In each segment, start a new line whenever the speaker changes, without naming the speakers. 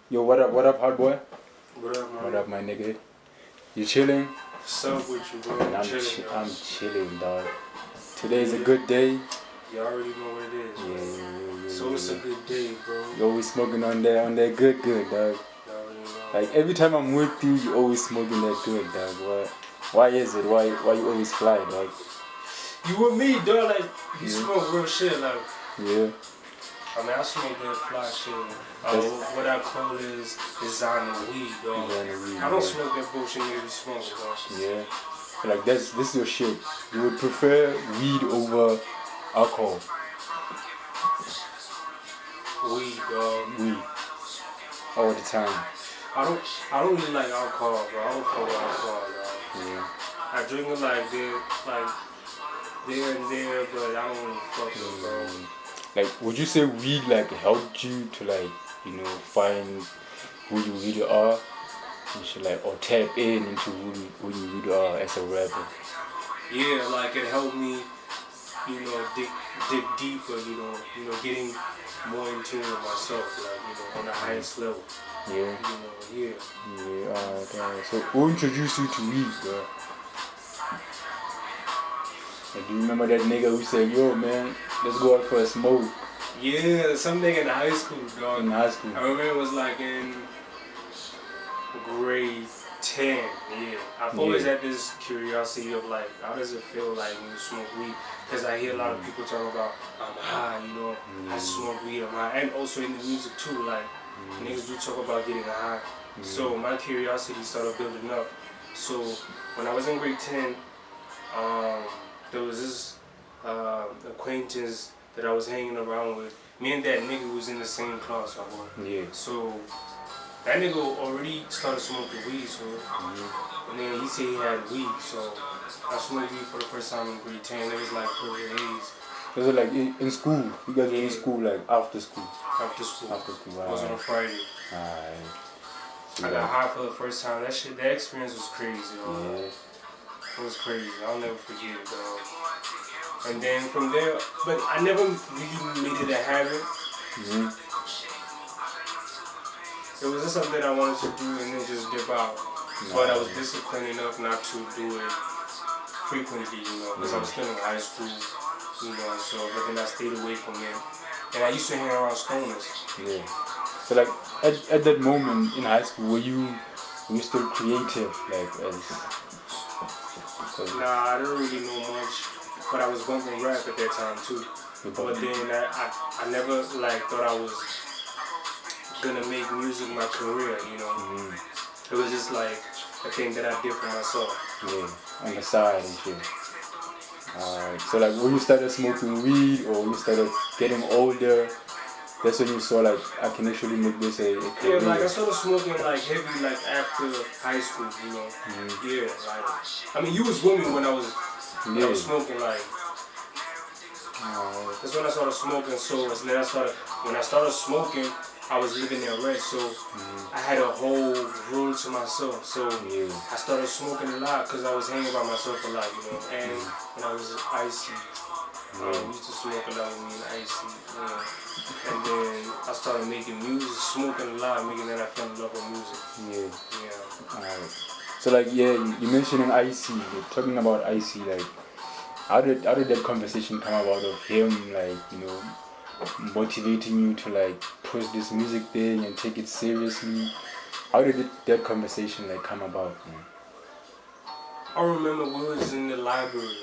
Yo, what up, hard boy?
What up, man?
What up, my nigga? You chilling?
What's up with you, bro?
Man, I'm chilling, dog. Today is a good day.
You already know what it is.
Yeah.
So it's a good day, bro.
You always smoking on that good, dog.
You already know.
Like every time I'm with you always smoking that good, dog. What? Why is it? Why you always fly, dog?
You with me, dog? Like you smoke real shit, like.
Yeah.
I mean, I smoke that fly shit. What I call is designer weed, dog. I don't smoke that bullshit niggas be smoking, dog.
Yeah. So like this is your shit. You would prefer weed over alcohol?
Weed, dog.
Weed. All the time.
I don't really like alcohol, bro. I don't fuck with alcohol, dog.
Yeah.
I drink it like there and there, but I don't really fuck with it, bro.
Like, would you say weed like helped you to like, find who you really are? You should like or tap into who you really are as a rapper.
Yeah, like it helped me, dig deeper, getting more in tune with myself, like, on the highest level.
Yeah.
Yeah.
Yeah, alright. So who introduced you to weed, bro? Like, do you remember that nigga who said, yo man, let's go out for a smoke?
Yeah, some nigga in high school, dog.
In high school.
I remember it was like in grade 10, yeah. I've always had this curiosity of like, how does it feel like when you smoke weed? Because I hear a lot of people talk about, I'm high, I smoke weed, I'm high. And also in the music too, like, niggas do talk about getting high. So my curiosity started building up. So when I was in grade 10, there was this acquaintance that I was hanging around with. Me and that nigga was in the same class,
Yeah.
So that nigga already started smoking weed, so and then he said he had weed, so I smoked weed for the first time in grade 10. It was like purple haze.
Was it like in school? You guys were in school like after school?
After school.
Right.
It was on a Friday.
Alright. So
I got high for the first time. That experience was crazy, dog.
Yeah.
It was crazy. I'll never forget it, dog. And then from there, but I never really made it a habit. It was just something that I wanted to do and then just dip out. But I was disciplined enough not to do it frequently, because I was still in high school, so, but then I stayed away from it. And I used to hang around stoners.
Yeah. So like, at that moment in high school, were you still creative, like as...
Nah, I didn't really know much, but I was bumping rap at that time too. But then I never thought I was gonna make music my career, It was just like a thing that I did for myself.
Yeah, on the side and shit. Alright, so like when you started smoking weed or you started getting older, that's when you saw like, I can actually make this a career.
Yeah, like I started smoking like heavy like after high school, Yeah, like, I mean you was with me when I was smoking like, that's when I started smoking, so then when I started smoking, I was living in Red, so I had a whole room to myself, so I started smoking a lot because I was hanging by myself a lot, and when I was icy, I used to smoke a lot with me and icy, and then I started making music, smoking a lot, making that I fell in love with music. Yeah.
Alright. So like, you mentioning icy, you're talking about icy, like, how did that conversation come about of him, like, motivating you to like push this music thing and take it seriously? How did that conversation like come about, man?
I remember we was in the library,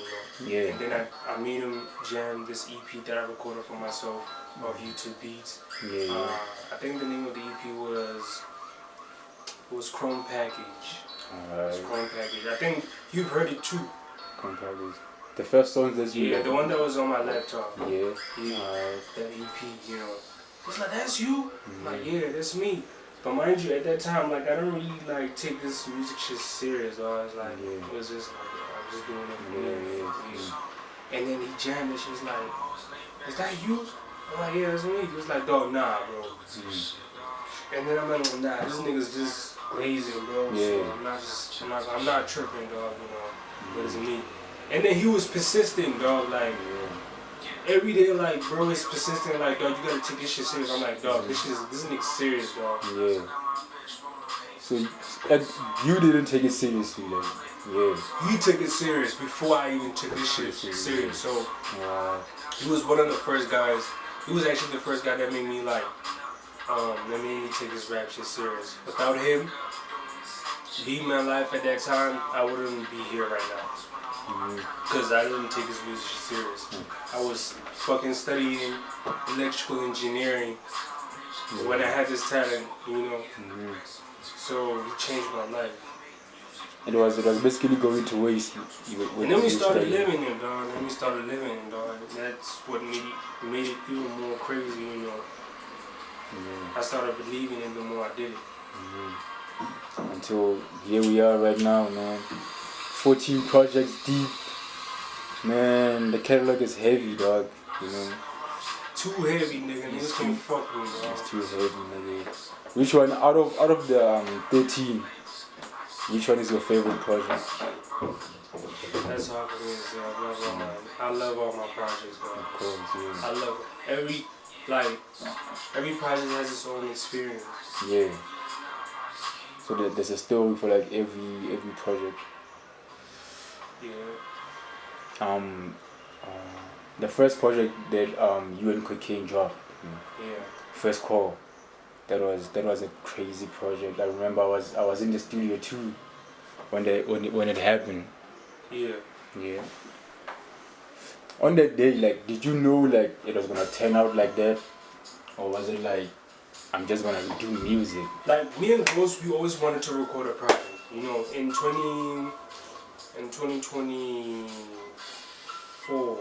Yeah.
And then I made him jam this EP that I recorded for myself of YouTube Beats.
Yeah.
I think the name of the EP was Chrome Package.
Alright.
It was Chrome Package. I think you've heard it too.
Chrome Package. The first songs that you...
Yeah, the one that was on my laptop.
Yeah.
That EP, It's like, that's you? I'm like, yeah, that's me. But mind you, at that time, like, I don't really, like, take this music shit serious, I was like, it was just, like, I was just doing it for me. And then he jammed and she was like, is that you? I'm like, yeah, that's me. He was like, dog, nah, bro. And then I'm like, well, nah, this nigga's just lazy, bro. So I'm not tripping, dog, but it's me. And then he was persistent, dog, like, every day, like, bro, is persistent. Like, dog, you gotta take this shit serious. I'm like, dog, this nigga serious, dog.
Yeah. So you didn't take it seriously, then? Yeah.
He took it serious before I even took this shit serious. So he was one of the first guys. He was actually the first guy that made me like, that made me take this rap shit serious. Without him being my life at that time, I wouldn't be here right now. Because I didn't take this music serious. I was fucking studying electrical engineering when I had this talent, you know. So he changed my life.
It was basically going to waste.
And then we started living it, dog. And then we started living it, dog. That's what made it even more crazy, you know. I started believing it the more I did it.
Until here we are right now, man. 14 projects deep. Man, the catalog is heavy, dog. You know.
Too heavy, nigga. Niggas can't fuck with me, dog.
It's too heavy, nigga. Which one out of the 13? Which one is your favorite project?
That's hard for me to say. I love all my projects, bro.
Of course, yeah.
I love it. Every project has its own experience.
Yeah. So there's a story for like every project.
Yeah.
The first project that you and Cocaine dropped.
Yeah.
First Call. That was a crazy project. I remember I was in the studio too when it happened.
Yeah.
Yeah. On that day, like, did you know like it was gonna turn out like that, or was it like I'm just gonna do music?
Like me and Ghost, we always wanted to record a project. You know, in 2024.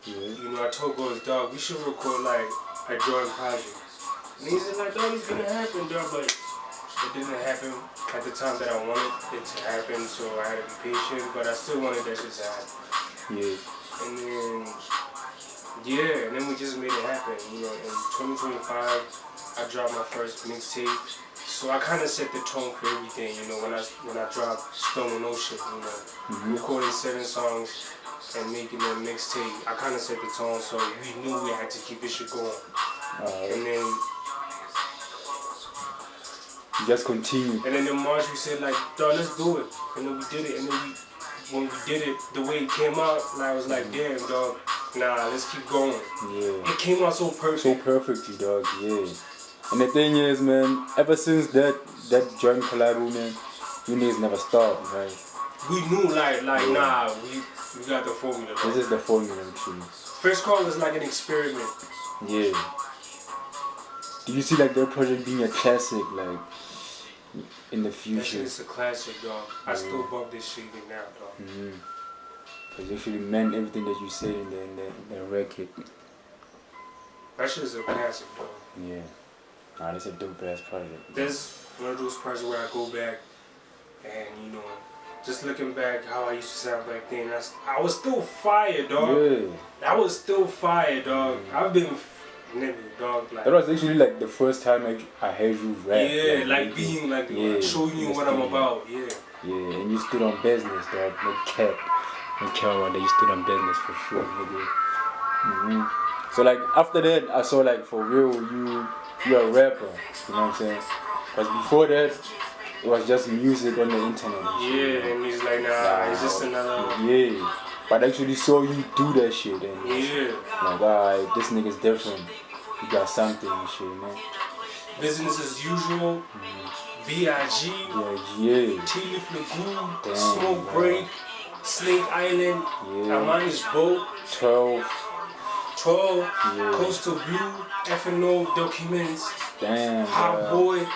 Yeah.
You know, I told Ghost, dog, we should record like a joint project. And he said, like, dog, it's gonna happen, dog, but it didn't happen at the time that I wanted it to happen, so I had to be patient, but I still wanted that shit to happen.
Yeah.
And then we just made it happen. You know, in 2025, I dropped my first mixtape, so I kind of set the tone for everything. You know, when I dropped Stone Ocean, you know, recording 7 songs and making a mixtape, I kind of set the tone, so we knew we had to keep this shit going. And then
just continue.
And then in March we said like, dog, let's do it. And then we did it. And then when we did it, the way it came out, and I was like, damn, dog, nah, let's keep going.
Yeah.
It came out so perfect.
So perfectly, dog. Yeah. And the thing is, man, ever since that joint collab, man, you niggas never stopped, right?
We knew like nah, we got the formula. Dog.
This is the formula, actually.
First Call was like an experiment.
Yeah. Do you see like their project being a classic, like in the future?
That shit is a classic, dog. I still bump this shit even now, dog.
Because you actually meant everything that you said in the record.
That shit is a classic, dog.
Yeah. Nah, that's a dope ass project.
There's one of those projects where I go back and, you know, just looking back how I used to sound back then, I was still fire, dog.
Yeah.
I was still fire, dog. I've been nigga, dog. Like,
that was actually like the first time I heard you rap.
Yeah, like being like, showing you what I'm about. Yeah.
Yeah, and you stood on business, dog. No cap. No cap on that. You stood on business for sure, nigga. So like after that, I saw like for real you're a rapper. You know what I'm saying? Because before that, it was just music on the internet.
Yeah, and he's like, nah, it's just another.
Yeah. But I actually saw you do that shit and like, alright, this nigga's different. You got something and shit, man.
Business as usual. B.I.G.
Yeah.
T-Leaf Lagoon. Smoke Break. Snake Island. Amani's Boat.
12.
Coastal Blue. F&O Documents.
Damn.
Hot Boy.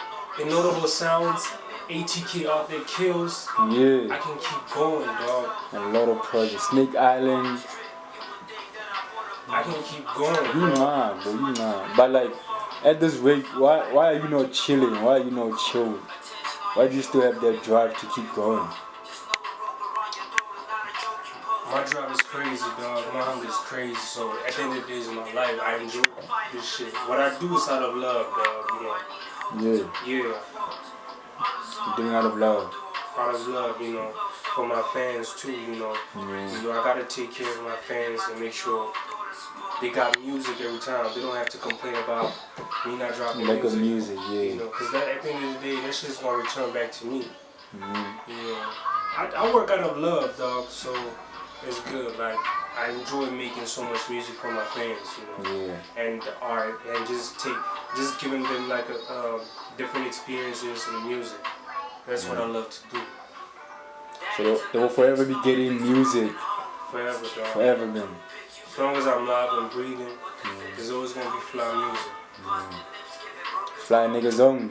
Inaudible Sounds. ATK Out There Kills.
Yeah.
I can keep going, dog.
A lot of projects. Snake Island.
I can keep going.
You nah, bro. You nah. But like, at this rate, why are you not chilling? Why are you not chill? Why do you still have that drive to keep going?
My drive is crazy, dog. My hunger is crazy. So at the end of the days of my life, I enjoy this shit. What I do is out of love, dog. You know.
Yeah.
Yeah.
You're doing out of love.
Out of love, you know. for my fans too. You know, I gotta take care of my fans and make sure they got music every time. They don't have to complain about me not dropping
music.
You know, because at the end of the day, that shit's gonna return back to me. You know, I work out of love, dog. So it's good. Like I enjoy making so much music for my fans. You know, and the art, and just giving them like a different experiences in music. That's what I love to do.
So they will forever be getting music.
Forever, dog.
Forever, man.
As long as I'm alive and breathing, there's always gonna be fly music.
Fly niggas only.